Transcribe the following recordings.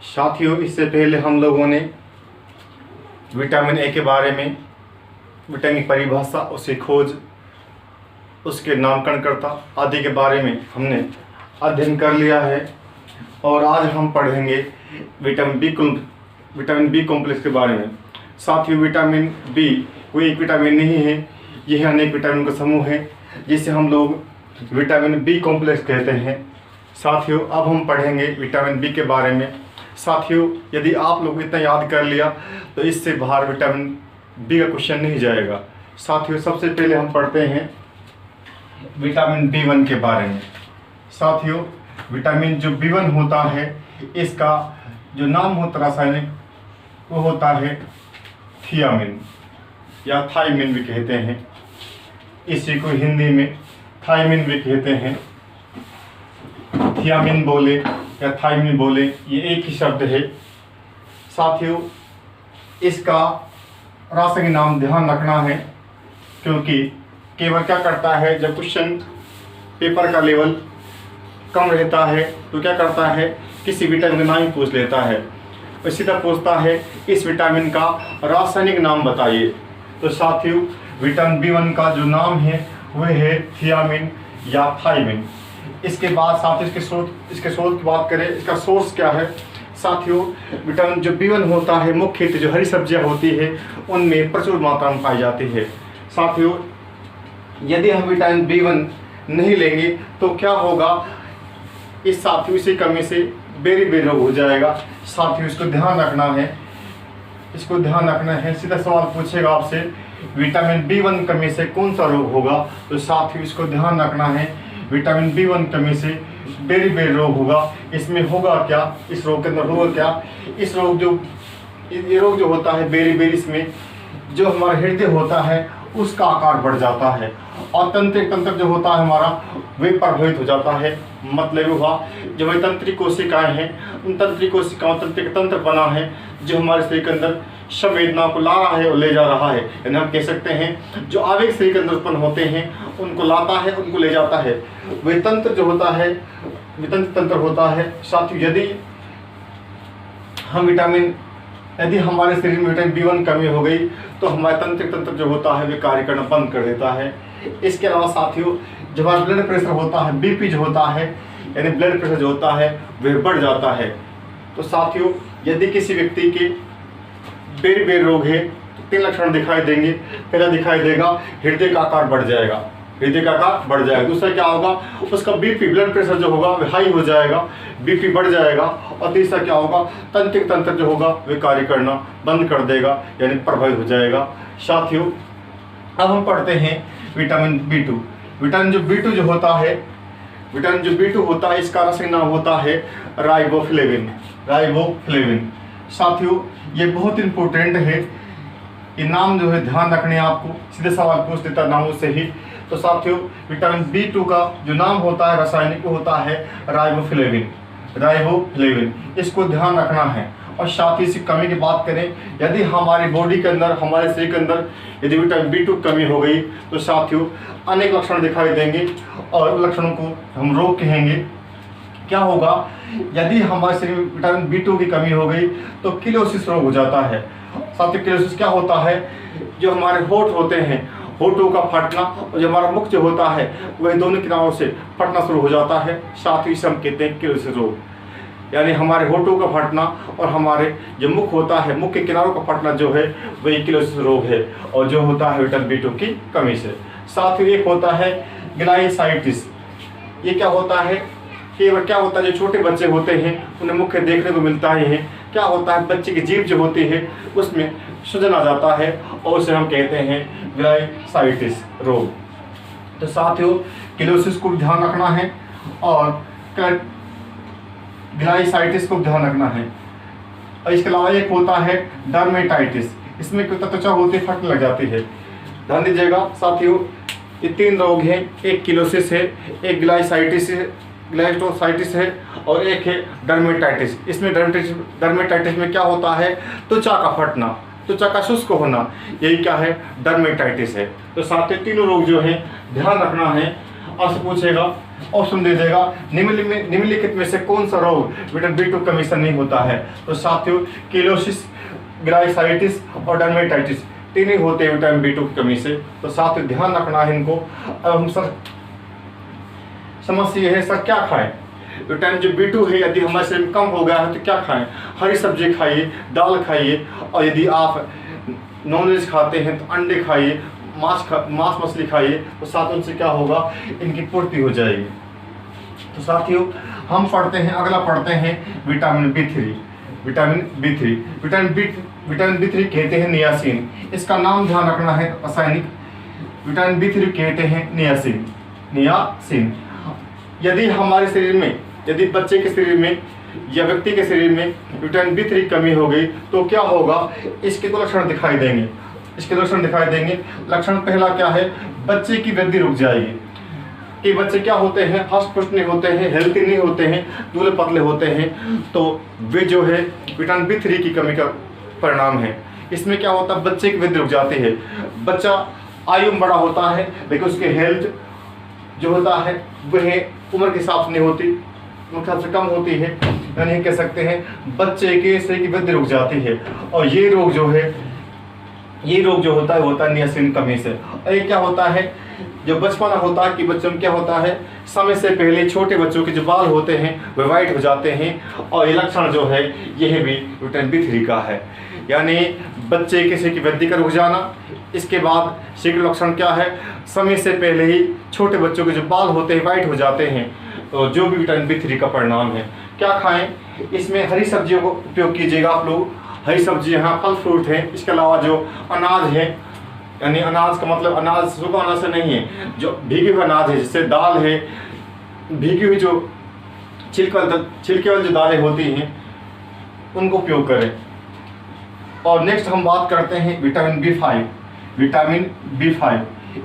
साथियों, इससे पहले हम लोगों ने विटामिन ए के बारे में, विटामिन की परिभाषा, उसकी खोज, उसके नामकरणकर्ता आदि के बारे में हमने अध्ययन कर लिया है। और आज हम पढ़ेंगे विटामिन बी कॉम्प्लेक्स के बारे में। साथियों, विटामिन बी कोई एक विटामिन नहीं है, यह अनेक विटामिन का समूह है जिसे हम लोग विटामिन बी कॉम्प्लेक्स कहते हैं। साथियों, अब हम पढ़ेंगे विटामिन बी के बारे में। साथियों, यदि आप लोग इतना याद कर लिया तो इससे बाहर विटामिन बी का क्वेश्चन नहीं जाएगा। साथियों, सबसे पहले हम पढ़ते हैं विटामिन बी1 के बारे में। साथियों, विटामिन जो बी1 होता है, इसका जो नाम होता है रासायनिक, वो होता है थियामिन या थायमिन भी कहते हैं। इसी को हिंदी में थायमिन भी कहते हैं। थियामिन बोले या थायमिन बोले, ये एक ही शब्द है। साथियों, इसका रासायनिक नाम ध्यान रखना है, क्योंकि केवल क्या करता है, जब क्वेश्चन पेपर का लेवल कम रहता है तो क्या करता है, किसी विटामिन का नाम पूछ लेता है। इसी तरह पूछता है इस विटामिन का रासायनिक नाम बताइए। तो साथियों, विटामिन बी1 का जो नाम है वह है थियामिन या थायमिन। इसके बाद साथियों इसके स्रोत की बात करें, इसका सोर्स क्या है। साथियों, विटामिन जो बी1 होता है मुख्यतः जो हरी सब्जियां होती है उनमें प्रचुर मात्रा में पाई जाती है। साथियों, यदि हम विटामिन बी1 नहीं लेंगे तो क्या होगा, इस साथियों इसी कमी से बेरी रोग हो जाएगा। साथियों, इसको ध्यान रखना है। सीधा सवाल पूछेगा आपसे, विटामिन बी1 कमी से कौन सा रोग होगा। तो साथियों, इसको ध्यान रखना है, विटामिन बी1 कमी से बेरी रोग होगा। इसमें होगा क्या, इस रोग के अंदर होगा क्या, ये रोग जो होता है बेरी, इसमें जो हमारा हृदय होता है उसका आकार बढ़ जाता है और तंत्र जो होता है हमारा वे प्रभावित हो जाता है। मतलब हुआ, जो हमारी तंत्रिक कोशिकाएं हैं, उन तंत्रिक कोशिकाओं तंत्र बना है जो हमारे शरीर के अंदर संवेदना को ला रहा है और ले जा रहा है। यानी हम कह सकते हैं जो आवेग शरीर के अंदर उत्पन्न होते हैं उनको लाता है, उनको ले जाता है। वे तंत्र जो होता है, तंत्र होता है। साथियों, यदि हमारे शरीर में विटामिन बी1 कमी हो गई तो हमारे तंत्र जो होता है वे कार्य करना बंद कर देता है। इसके अलावा साथियों, जब हमारा ब्लड प्रेशर होता है, बीपी जो होता है यानी ब्लड प्रेशर जो होता है वह बढ़ जाता है। तो साथियों, यदि किसी व्यक्ति के बेरी रोग है तो 3 लक्षण दिखाई देंगे। पहला दिखाई देगा हृदय का आकार बढ़ जाएगा, दूसरा क्या होगा, उसका बीपी ब्लड प्रेशर जो होगा वह हाई हो जाएगा, बीपी बढ़ जाएगा। और तीसरा क्या होगा, तंत्रिक तंत्र जो होगा वह कार्य करना बंद कर देगा यानी प्रभावित हो जाएगा। साथियों, अब हम पढ़ते हैं विटामिन बी2। विटामिन जो बी2 होता है इसका रासायनिक नाम होता है राइबोफ्लेविन। साथियों, ये बहुत इंपॉर्टेंट है, ये नाम जो है ध्यान रखने आपको, सीधे सवाल पूछ देता नामों से ही। तो साथियों, विटामिन बी2 का जो नाम होता है रासायनिक होता है राइबोफ्लेविन। इसको ध्यान रखना है। और साथ ही इसकी कमी की बात करें, यदि हमारी बॉडी के अंदर, हमारे शरीर के अंदर यदि विटामिन बी2 कमी हो गई तो साथियों अनेक लक्षण दिखाई देंगे और उन लक्षणों को हम रोग कहेंगे। क्या होगा, यदि हमारे शरीर में विटामिन बी2 की कमी हो गई तो किलोसिस रोग हो जाता है। साथियों, किलोसिस क्या होता है, जो हमारे होठ होते हैं, होठों का फटना और जो हमारा मुख जो होता है वह दोनों किनारों से फटना शुरू हो जाता है। साथ ही हम कहते हैं किलोसिस रोग, यानी हमारे होठों का फटना और हमारे जो मुख होता है, मुख के किनारों का फटना जो है वही किलोसिस रोग है, और जो होता है विटामिन बी2 की कमी से। साथ ही एक होता है ग्लाइसाइटिस। ये क्या होता है, जो छोटे बच्चे होते हैं उन्हें मुख्य देखने को मिलता है। क्या होता है, बच्चे की जीभ जो होती है उसमें सूजन आ जाता है और उसे हम कहते हैं ग्लाइसाइटिस रोग। तो साथियों, किलोसिस को ध्यान रखना है और ग्लाइसाइटिस को ध्यान रखना है। और इसके अलावा एक होता है डर्मेटाइटिस। इसमें त्वचा होती है, फटने लग जाती है। ध्यान दीजिएगा साथियों, ये 3 रोग हैं, एक किलोसिस है, एक ग्लाइसाइटिस है और एक है डर्मेटाइटिस। इसमें डर्मेटाइटिस में क्या होता है, त्वचा का फटना, त्वचा का शुष्क होना, यही क्या है, डर्मेटाइटिस है। तो साथ ही तीनों रोग जो है ध्यान रखना है आपसे पूछेगा, ऑप्शन दे देगा निम्नलिखित में से कौन सा रोग विटामिन B2 कमी से नहीं होता है। तो साथियों किलोसिस, ग्लाइसाइटिस और डर्मेटाइटिस तीन ही होते हैं विटामिन B2 की कमी से। तो साथियों ध्यान रखना है इनको। अब हम सर समस्या है सर क्या खाएं। विटामिन जो B2 है यदि हमारे शरीर में कम हो गया है तो क्या खाएं। हरी सब्जी खाइए, दाल खाइए, और यदि आप नॉनवेज खाते हैं तो अंडे खाइए, मांस मछली खाइए, तो साथ उनसे क्या होगा, इनकी पूर्ति हो जाएगी। तो साथियों हम अगला पढ़ते हैं विटामिन B3। विटामिन B3 कहते हैं नियासिन। इसका नाम ध्यान रखना है रासायनिक। विटामिन B3 कहते हैं नियासिन। यदि हमारे शरीर में, यदि बच्चे के शरीर में या व्यक्ति के शरीर में विटामिन B3 कमी हो गई तो क्या होगा, इसके दो लक्षण दिखाई देंगे। लक्षण पहला क्या है, बच्चे की वृद्धि रुक जाएगी। कि बच्चे क्या होते हैं, हष्ट पुष्ट नहीं होते हैं, हेल्थी नहीं होते हैं, दुबले पतले होते हैं, तो वे जो है विटामिन B3 की कमी का परिणाम है। इसमें क्या होता है, बच्चे की वृद्धि रुक जाती है। बच्चा आयु में बड़ा होता है लेकिन उसकी हेल्थ जो होता है वह उम्र के हिसाब से नहीं होती, उम्र के हिसाब से कम होती है। यानी कह सकते हैं बच्चे के शरीर की वृद्धि रुक जाती है। और ये रोग जो होता है नियासिन कमी से। और ये क्या होता है, जो बचपना होता है कि बच्चों में क्या होता है, समय से पहले छोटे बच्चों के जो बाल होते हैं वे वाइट हो जाते हैं। और ये लक्षण जो है यह भी विटामिन B3 का है। यानी बच्चे के शरीर की वृद्धि का रुक जाना। इसके बाद शरीर का लक्षण क्या है, समय से पहले ही छोटे बच्चों के जो बाल होते हैं वाइट हो जाते हैं, तो जो भी विटामिन B3 का परिणाम है। क्या खाएं, इसमें हरी सब्जियों को उपयोग कीजिएगा आप लोग। हरी सब्जी यहाँ फल फ्रूट हैं। इसके अलावा जो अनाज है, यानी अनाज का मतलब अनाज सूखा अनाज से नहीं है, जो भीगे हुए अनाज है, जैसे दाल है, भीगी हुई जो छिलके वाली जो दालें होती हैं उनको उपयोग करें। और नेक्स्ट हम बात करते हैं विटामिन B5।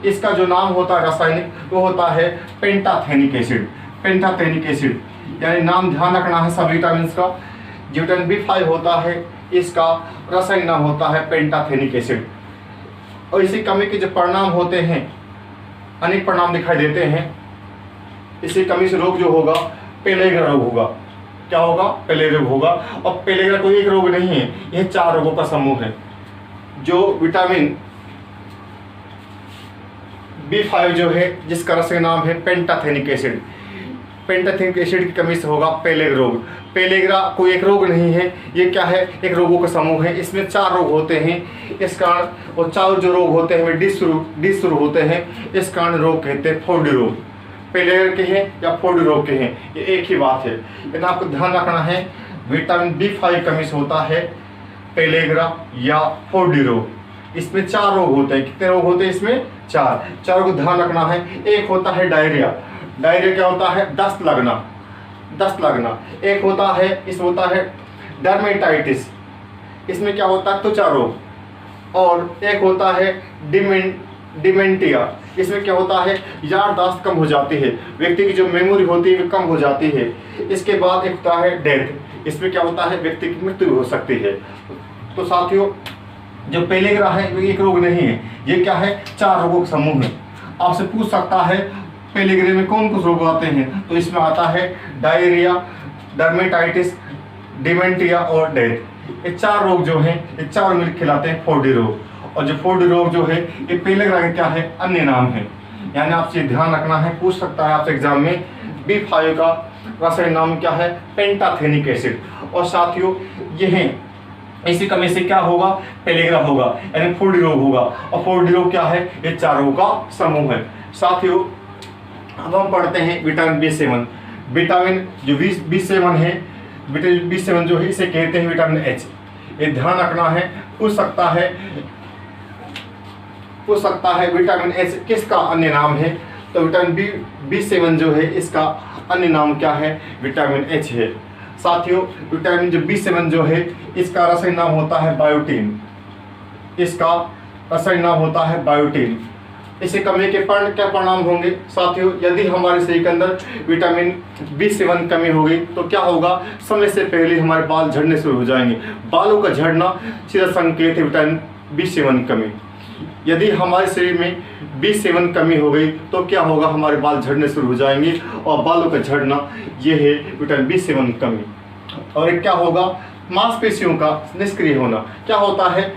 इसका जो नाम होता है रासायनिक वो होता है पेंटाथेनिक एसिड। यानी नाम ध्यान रखना है सब विटामिन का। जो विटामिन B5 होता है इसका रासायनिक नाम होता है पेंटाथेनिक एसिड। और इसी कमी के जो परिणाम होते हैं, अनेक परिणाम दिखाई देते हैं। इसी कमी से रोग जो होगा पेलेग्रा रोग होगा। क्या होगा, पेलेग्रा रोग होगा। और पेलेग्रा कोई एक रोग नहीं है, यह 4 रोगों का समूह है। जो विटामिन B5 जो है जिसका रासायनिक नाम है पेंटाथेनिक एसिड की कमी से होगा पेलेग्रा रोग। पेलेग्रा कोई एक रोग नहीं है, ये क्या है, एक रोगों का समूह है। इसमें 4 रोग होते हैं। इस कारण वो 4 जो रोग होते हैं वे डिस शुरू होते हैं। इस कारण रोग कहते हैं फोडी रोग। पेलेग्रा के हैं या फोडी रोग के हैं, ये एक ही बात है। लेकिन आपको ध्यान रखना है विटामिन B5 कमी से होता है पेलेग्रा या फोडी रोग। इसमें 4 रोग होते हैं। कितने रोग होते हैं इसमें, 4 को ध्यान रखना है। एक होता है डायरिया क्या होता है, दस्त लगना। एक होता है, इसमें होता है डर्मेटाइटिस, इसमें क्या होता है, त्वचा रोग। और एक होता है डिमेंटिया, इसमें क्या होता है, याददाश्त कम हो जाती है, व्यक्ति की जो मेमोरी होती है वो कम हो जाती है। इसके बाद एक होता है डेथ, इसमें क्या होता है, व्यक्ति की मृत्यु हो सकती है। तो साथियों जो पेलेग्रा है वो एक रोग नहीं है, ये क्या है, 4 रोगों का समूह है। आपसे पूछ सकता है पेलेग्रे में कौन कौन रोग आते हैं, तो इसमें आता है डायरिया, डर्मेटाइटिस, डिमेंटिया और डेथ। ये 4 रोग जो हैं ये 4 मिल खिलाते हैं फोडी रोग। और जो फोडी रोग जो है ये पेलेग्रा का क्या है, अन्य नाम है। यानी आपसे ध्यान रखना है, पूछ सकता है आपसे एग्जाम में B5 का रासायनिक नाम क्या है, पेंटाथेनिक एसिड। और साथियों यह इसी कमी से क्या होगा, पेलेग्रा होगा, यानी फोडी रोग होगा। और फोडी रोग क्या है, ये 4 रोगों का समूह है। साथियों अब हम पढ़ते हैं विटामिन B7। विटामिन जो B7 है, विटामिन B7 जो है इसे कहते हैं विटामिन H। ये ध्यान रखना है, पूछ सकता है विटामिन H किसका अन्य नाम है, तो विटामिन B7 जो है इसका अन्य नाम क्या है, विटामिन H है। साथियों विटामिन जो B7 जो है इसका रासायनिक नाम होता है बायोटीन। इसे कमी के क्या परिणाम होंगे साथियों, यदि हमारे शरीर के अंदर विटामिन B7 कमी होगी तो क्या होगा, समय से पहले हमारे बाल झड़ने शुरू हो जाएंगे। बालों का झड़ना सीधा संकेत है विटामिन B7 कमी। यदि हमारे शरीर में B7 कमी हो गई तो क्या होगा, हमारे बाल झड़ने शुरू हो जाएंगे, और बालों का झड़ना ये है विटामिन B7 कमी। और एक क्या होगा, मांसपेशियों का निष्क्रिय होना। क्या होता है,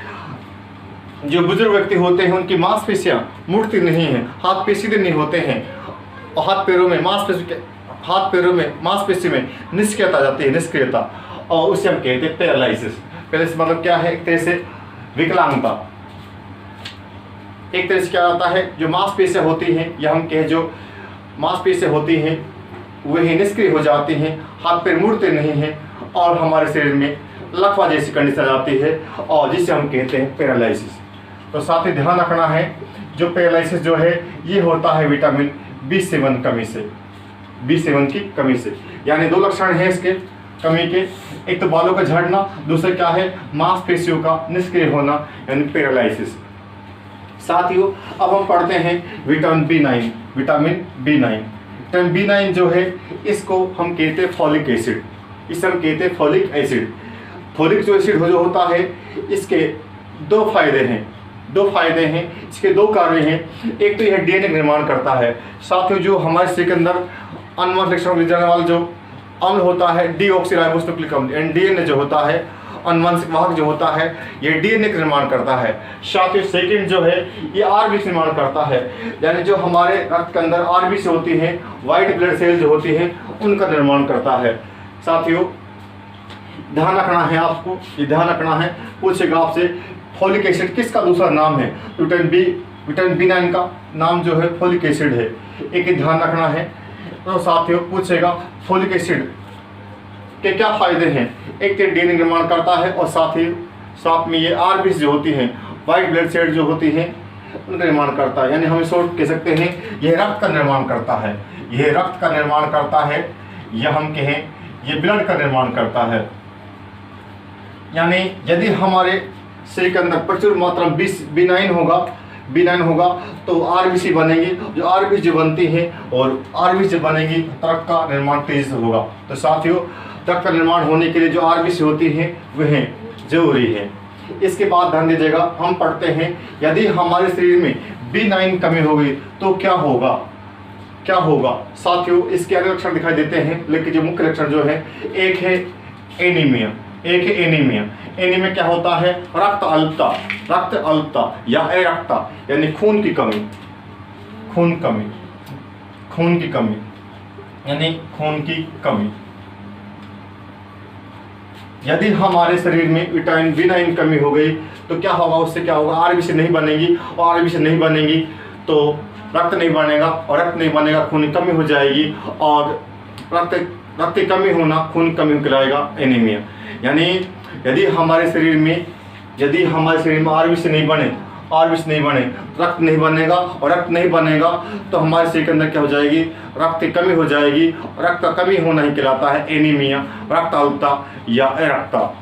जो बुजुर्ग व्यक्ति होते हैं उनकी मांसपेशियां मुड़ती नहीं हैं, हाथ पैर सीधे नहीं होते हैं, और हाथ पैरों में मांसपेशी में निष्क्रियता आ जाती है, निष्क्रियता, और उसे हम कहते हैं पैरालिसिस। पैरालिसिस मतलब क्या है, एक तरह से विकलांगता। एक तरह से क्या होता है, जो मांसपेशियां होती हैं, या हम कहें जो मांसपेशियां होती हैं वही निष्क्रिय हो जाती हैं, हाथ पैर मुड़ते नहीं हैं, और हमारे शरीर में लकवा जैसी कंडीशन आती है, और जिसे हम कहते हैं पैरालिसिस। तो साथ ही ध्यान रखना है, जो पैरालिसिस जो है ये होता है विटामिन B7 कमी से, B7 की कमी से। यानी दो लक्षण हैं इसके कमी के, एक तो बालों का झड़ना, दूसरा क्या है, मांसपेशियों का निष्क्रिय होना यानी पैरालिसिस। साथियों अब हम पढ़ते हैं विटामिन B9। विटामिन B9 जो है इसको हम कहते हैं फॉलिक एसिड, इसे हम कहते हैं फॉलिक एसिड। फॉलिक जो एसिड जो होता है इसके दो फायदे हैं, इसके दो कार्य हैं। एक तो यह डीएनए निर्माण करता है, साथ ही जो हमारे शरीर के अंदर अनुवांशिक लक्षणों में जाने वाला जो अम्ल होता है डीऑक्सीराइबोन्यूक्लिक अम्ल, यानी डीएनए जो होता है, अनुवांशिक वाहक जो होता है, ये डीएनए का निर्माण करता है। साथ ही सेकंड जो है ये आरबीसी निर्माण करता है, यानी जो हमारे रक्त के अंदर आरबीसी होती हैं, व्हाइट ब्लड सेल जो होती हैं, उनका निर्माण करता है। साथियों ध्यान रखना है आपको, ये ध्यान रखना है, पूछेगा आपसे फॉलिक एसिड किसका दूसरा नाम है, विटामिन B9 का नाम जो है फॉलिक एसिड है, एक ध्यान रखना है। तो साथियों पूछेगा फॉलिक एसिड के क्या फायदे हैं, एक तो डीएनए निर्माण करता है, और साथ में ये आरबीसी जो होती हैं, व्हाइट ब्लड सेल जो होती हैं, उनका निर्माण करता है। यानी हम शॉर्ट कह सकते हैं यह रक्त का निर्माण करता है, यह रक्त का निर्माण करता है, या हम कहें ये ब्लड का निर्माण करता है। यानी यदि हमारे शरीर के अंदर प्रचुर मात्रा में B9 होगा तो आरबीसी बनेगी, जो आरबीसी जो बनती है, और आरबीसी जब बनेगी तो रक्त का निर्माण तेजी से होगा। तो साथियों रक्त का निर्माण होने के लिए जो आरबीसी होती है वह जरूरी है। इसके बाद ध्यान दीजिएगा, हम पढ़ते हैं यदि हमारे शरीर में B9 कमी हो गई तो क्या होगा। साथियों इसके अनेक लक्षण दिखाई देते हैं, लेकिन जो मुख्य लक्षण जो है, एक है एनीमिया। एनीमिया क्या होता है, रक्त अल्पता या अरक्तता, यानी खून की कमी यानी खून की कमी। यदि हमारे शरीर में विटामिन B9 कमी हो गई तो क्या होगा, उससे क्या होगा, आरबीसी नहीं बनेगी, और आरबीसी नहीं बनेगी तो रक्त नहीं बनेगा, और रक्त नहीं बनेगा खून की कमी हो जाएगी, और रक्त की कमी होना खून कमी कहलाएगा एनीमिया। यानी यदि हमारे शरीर में आरबीसी नहीं बने, रक्त नहीं बनेगा, और रक्त नहीं बनेगा तो हमारे शरीर के अंदर क्या हो जाएगी, रक्त की कमी हो जाएगी। रक्त का कमी होना ही कहलाता है एनीमिया, रक्त अल्पता या अरक्तता।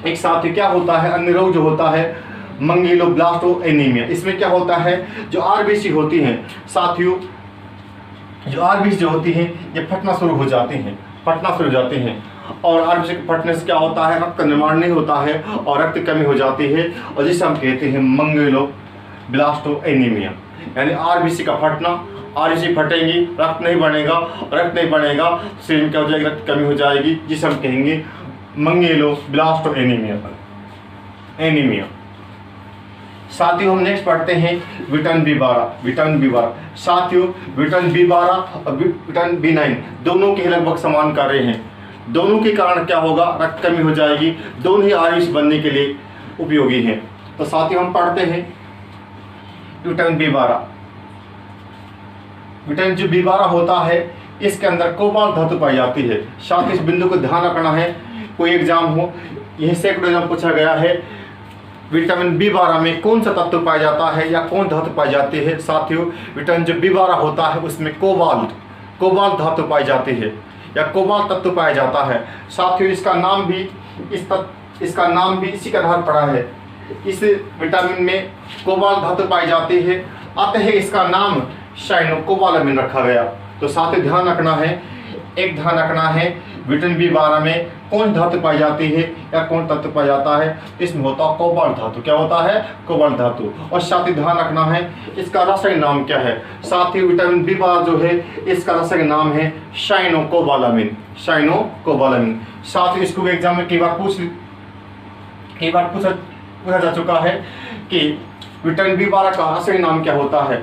एक साथ ही क्या होता है, अन्य रोग जो होता है मंगेलोब्लास्टोएनीमिया। इसमें क्या होता है, जो आरबीसी होती हैं साथियों, जो आरबीसी जो होती हैं ये फटना शुरू हो जाती हैं, और आरबीसी के फटने से क्या होता है, रक्त का निर्माण नहीं होता है, और रक्त की कमी हो जाती है, और जिसे हम कहते हैं मंगेलोब्लास्टोएनीमिया। यानी आरबीसी का फटना, आरबीसी फटेंगी, रक्त नहीं बनेगा, शरीर में क्या हो जाएगी, रक्त की कमी हो जाएगी, जिसे हम कहेंगे मंगेलोब्लास्टोएनीमिया। साथियों हम नेक्स्ट पढ़ते हैं विटामिन B12। साथियों विटामिन B12 और विटामिन B9 दोनों के लगभग समान कार्य हैं। दोनों के कारण क्या होगा, रक्त कमी हो जाएगी, दोनों ही आयुष बनने के लिए उपयोगी हैं। तो साथियों हम पढ़ते हैं विटामिन B12। विटामिन जो B12 होता है इसके अंदर कोबाल्ट धातु पाई जाती है। साथ ही इस बिंदु को ध्यान रखना है, कोई एग्जाम हो, यही सैकड़ों एग्जाम पूछा गया है, विटामिन B12 में कौन सा तत्व पाया जाता है या कौन धातु पाई जाती है। साथियों विटामिन जो B12 होता है उसमें कोबाल्ट धातु पाई जाती है, या कोबाल्ट तत्व पाया जाता है। साथियों इसका नाम भी इसी के आधार पड़ा है, इस विटामिन में कोबाल्ट धातु पाई जाती है, अतः इसका नाम साइनोकोबालामिन रखा गया। तो साथ ही ध्यान रखना है विटामिन B12 में कौन धातु पाई जाती है या कौन तत्व पाया जाता है? इसमें होता है कोबाल्ट धातु। क्या होता है? कोबाल्ट धातु। और साथ ही ध्यान रखना है इसका रासायनिक नाम क्या है। साथ ही विटामिन B12 जो है इसका रासायनिक नाम है साइनोकोबालामिन। साइनोकोबालामिन। साथ ही इसको एग्जाम में कई बार पूछा जा चुका है कि विटामिन B12 का रासायनिक नाम क्या होता है।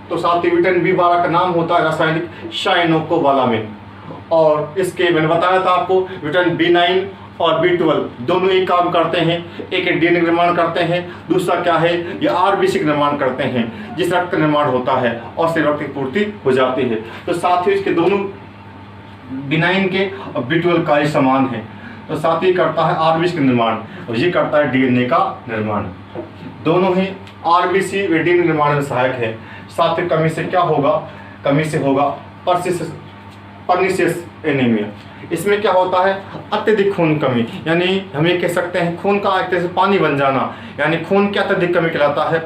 तो साथ ही विटामिन B12 का नाम होता है रासायनिक साइनोकोबालामिन। और इसके मैंने बताया था आपको विटामिन B9 और B12 दोनों एक काम करते हैं। एक डीएनए निर्माण करते हैं, दूसरा क्या है ये आरबीसी का निर्माण करते हैं, जिस रक्त निर्माण होता है और से रक्त की पूर्ति हो जाती है। तो साथ ही इसके दोनों B9 के और B12 कार्य समान है। तो साथ ही करता है आरबीसी का निर्माण और ये करता है डीएनए का निर्माण। दोनों ही आरबीसी व डीएनए निर्माण में सहायक है। साथ ही कमी से क्या होगा? कमी से होगा पर्निशियस एनीमिया। इसमें क्या होता है? अत्यधिक खून कमी, यानी हम ये कह सकते हैं खून का एक तरह से पानी बन जाना, यानी खून की अत्यधिक कमी कहलाता है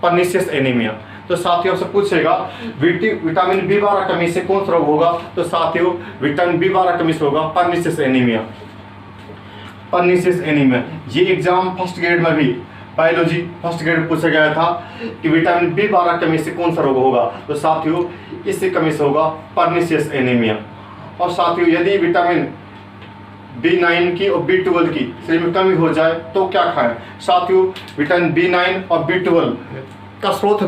पर्निशियस एनीमिया। तो साथियों से पूछेगा विटामिन B12 कमी से कौन सा रोग होगा? तो साथियों विटामिन B12 कमी से होगा पर्निशियस एनीमिया। पर्निशियस एनीमिया ये एग्जाम फर्स्ट ग्रेड में भी बायोलॉजी फर्स्ट ग्रेड में पूछा गया था कि विटामिन B12 कमी से कौन सा रोग होगा। तो साथियों इससे कमी से होगा पर्निशियस एनीमिया। और साथियों यदि विटामिन B9 की और B12 की शरीर में कमी हो जाए तो क्या खाएं? साथियों विटामिन B9 और B12 का स्रोत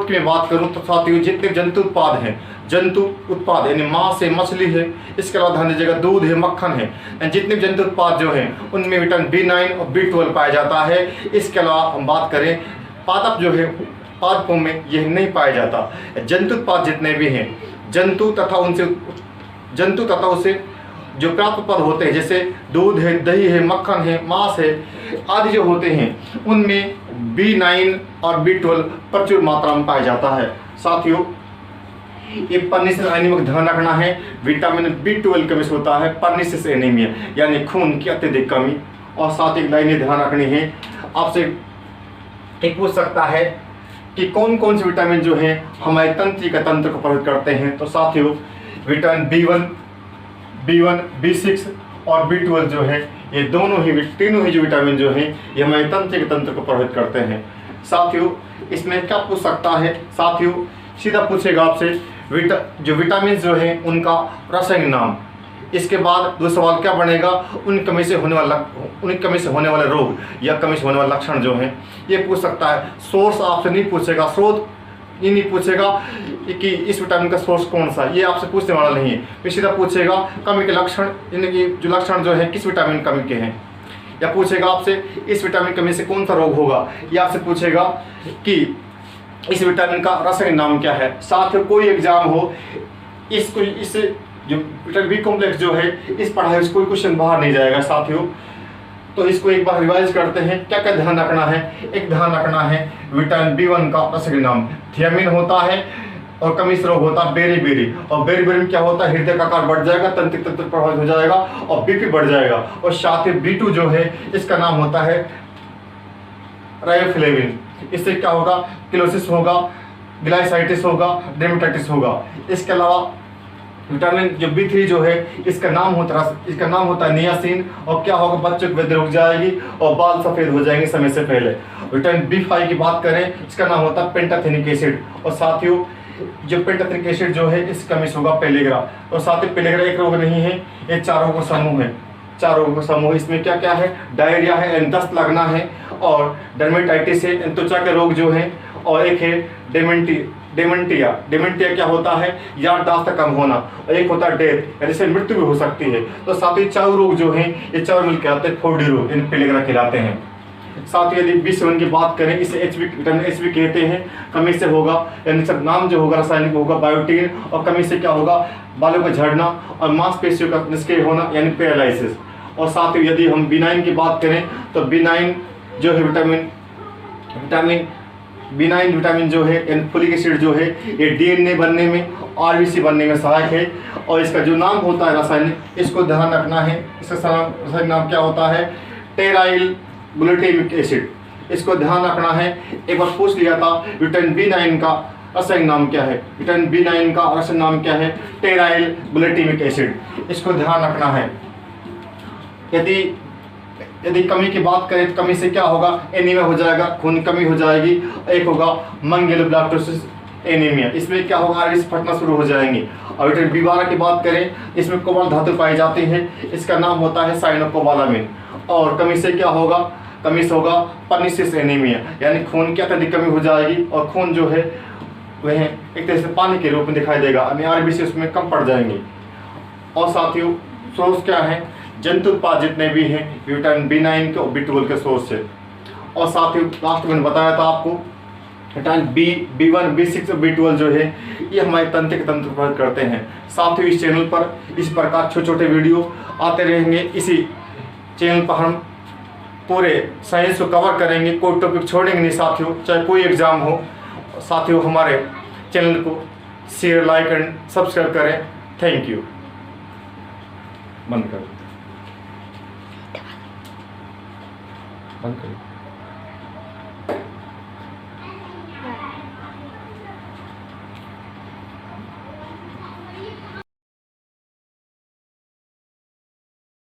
की मैं बात करूं तो साथियों जितने जंतु उत्पाद यानी मांस है, मछली है, इसके अलावा ध्यान दीजिएगा दूध है, मक्खन है, जितने जंतु उत्पाद जो हैं उनमें विटामिन B9 और B12 पाया जाता है। इसके अलावा हम बात करें पादप जो है पादपों में यह नहीं पाया जाता। जंतु उत्पाद जितने भी हैं जंतु तथा उसे जो प्राप्त उत्पाद होते हैं जैसे दूध है, दही है, मक्खन है, मांस है आदि जो होते हैं उनमें B9 और B12 प्रचुर मात्रा में पाया जाता है। साथियों ये पर्निशियस एनीमिया का ध्यान रखना है। विटामिन B12 कमी से होता है पर्निशियस एनीमिया यानी खून की अत्यधिक कमी। और साथ ही एक लाइन ध्यान रखनी है, आपसे एक पूछ सकता है कि कौन कौन से विटामिन जो हैं हमारे तंत्रिका तंत्र को प्रभावित करते हैं। तो साथियों विटामिन B1, B6 और B12 जो है ये तीनों ही जो विटामिन जो हैं ये हमारे तंत्रिका तंत्र को प्रभावित करते हैं। साथियों इसमें क्या पूछ सकता है? साथियों सीधा पूछेगा आपसे जो विटामिन जो है उनका रासायनिक नाम। इसके बाद दो सवाल क्या बनेगा? उन कमी से होने वाले रोग या कमी से होने वाले लक्षण जो हैं ये पूछ सकता है। सोर्स आपसे नहीं पूछेगा, स्रोत ये नहीं पूछेगा कि इस विटामिन का सोर्स कौन सा है, ये आपसे पूछने वाला नहीं है। फिर सीधा पूछेगा कमी के लक्षण, यानी कि जो लक्षण जो है किस विटामिन कमी के हैं, या पूछेगा आपसे इस विटामिन कमी से कौन सा रोग होगा, या आपसे पूछेगा कि इस विटामिन का रासायनिक नाम क्या है। साथ में कोई एग्जाम हो इस जो विटामिन बी कॉम्प्लेक्स जो है इस पढ़ाई से कोई क्वेश्चन बाहर नहीं जाएगा। साथियों तो इसको एक बार रिवाइज करते हैं। क्या क्या ध्यान रखना है? एक ध्यान रखना है विटामिन B1 का रासायनिक नाम थियामिन होता है और कमी से रोग होता है बेरी। और बेरी में क्या होता है? हृदय का आकार बढ़ जाएगा, तंत्रिका तंत्र प्रभावित हो जाएगा और BP बढ़ जाएगा। और साथ ही B2 जो है इसका नाम होता है राइबोफ्लेविन। इससे क्या होगा? किलोसिस होगा, ग्लाइसाइटिस होगा, डेर्मेटाइटिस होगा। इसके अलावा विटामिन जो B3 जो है इसका नाम होता है नियासिन। और क्या होगा? बच्चों की वृद्धि रुक जाएगी और बाल सफ़ेद हो जाएंगे समय से पहले। विटामिन B5 की बात करें इसका नाम होता है पेंटाथेनिक एसिड। और साथियों जो पेंटाथेनिक एसिड जो है इसका कमी से होगा पेलेग्रा। और साथ ही पेलेग्रा एक रोग नहीं है, ये 4 रोगों का समूह है। 4 रोगों का समूह। इसमें क्या क्या है? डायरिया है, दस्त लगना है, और डर्मेटाइटिस है, त्वचा के रोग जो हैं, और एक है डेमेंटिया क्या होता है? याददाश्त कम होना। और एक होता है डेथ, यानी से मृत्यु भी हो सकती है। तो साथ ही 4 रोग जो हैं ये 4 मिलकर आते हैं 4D रोग, इन पेलेग्रा कहलाते हैं। साथ ही यदि B7 की बात करें इसे विटामिन HB कहते हैं। कमी से होगा यानी सब नाम जो होगा रासायनिक होगा बायोटीन। और कमी से क्या होगा? बालों का झड़ना और मांसपेशियों का निष्क्रिय होना यानी पैरालिसिस। और साथ ही यदि हम B9 की बात करें तो B9 जो है B9 विटामिन जो है यानी फोलिक एसिड जो है ये DNA बनने में, RBC बनने में सहायक है। और इसका जो नाम होता है रासायनिक इसको ध्यान रखना है। इसका रासायनिक नाम क्या होता है? टेराइल ग्लूटामिक एसिड। इसको ध्यान रखना है। एक बार पूछ लिया था विटामिन B9 का रासायनिक नाम क्या है, विटामिन B9 का रासायनिक नाम क्या है, टेराइल ग्लूटामिक एसिड। इसको ध्यान रखना है। यदि कमी की बात करें तो कमी से क्या होगा, एनीमिया हो जाएगा, खून कमी हो जाएगी। एक होगा मंगेलोब्लास्टोसिस एनीमिया, इसमें क्या होगा, आइरिस फटना शुरू हो जाएंगी। और विटामिन B12 की बात करें, इसमें कोबाल्ट धातु पाई जाती है, इसका नाम होता है साइनोकोबालामिन। और कमी से क्या होगा, कमी से होगा पर्निशियस एनीमिया, यानी खून की अत्यधिक कमी हो जाएगी और खून जो है वह एक तरह से पानी के रूप में दिखाई देगा, यानी आरबीसी उसमें कम पड़ जाएंगे। और साथियों सोर्स क्या है, जंतु उत्पाद जितने भी हैं विटामिन B9 के और B12 के सोर्स है। और साथियों लास्ट में बताया था आपको विटामिन B1, B6 और B12 जो है ये हमारे तंत्र के तंत्र पर करते हैं। साथियों इस चैनल पर इस प्रकार छोटे छोटे वीडियो आते रहेंगे। इसी चैनल पर हम पूरे साइंस को कवर करेंगे, कोई टॉपिक छोड़ेंगे नहीं साथियों, चाहे कोई एग्जाम हो। साथियों हमारे चैनल को शेयर, लाइक एंड सब्सक्राइब करें। Thank you. बंद करें।